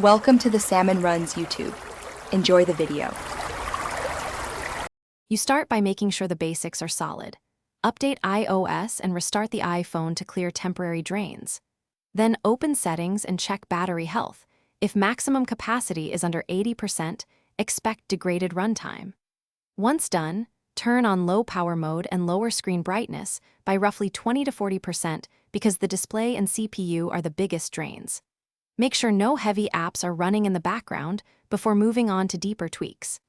Welcome to the Salmon Runs YouTube. Enjoy the video. You start by making sure the basics are solid. Update iOS and restart the iPhone to clear temporary drains. Then open Settings and check battery health. If maximum capacity is under 80%, expect degraded runtime. Once done, turn on low power mode and lower screen brightness by roughly 20 to 40% because the display and CPU are the biggest drains. Make sure no heavy apps are running in the background before moving on to deeper tweaks.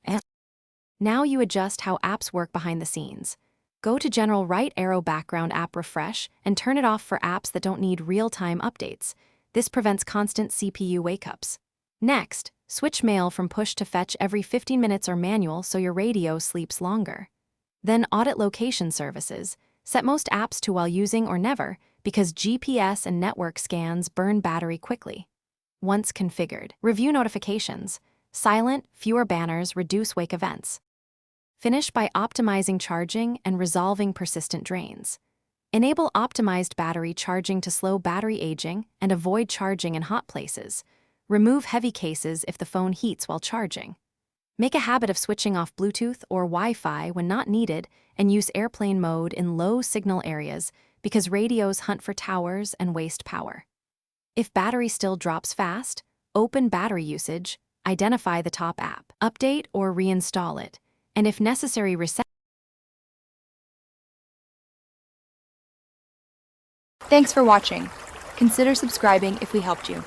Now you adjust how apps work behind the scenes. Go to General Right Arrow Background App Refresh and turn it off for apps that don't need real-time updates. This prevents constant CPU wake-ups. Next, switch mail from push to fetch every 15 minutes or manual so your radio sleeps longer. Then audit location services. Set most apps to while using or never because GPS and network scans burn battery quickly. Once configured, review notifications. Silent, fewer banners reduce wake events. Finish by optimizing charging and resolving persistent drains. Enable optimized battery charging to slow battery aging and avoid charging in hot places. Remove heavy cases if the phone heats while charging. Make a habit of switching off Bluetooth or Wi-Fi when not needed and use airplane mode in low signal areas because radios hunt for towers and waste power. If battery still drops fast, open battery usage, identify the top app, update or reinstall it, and if necessary reset. Thanks for watching. Consider subscribing if we helped you.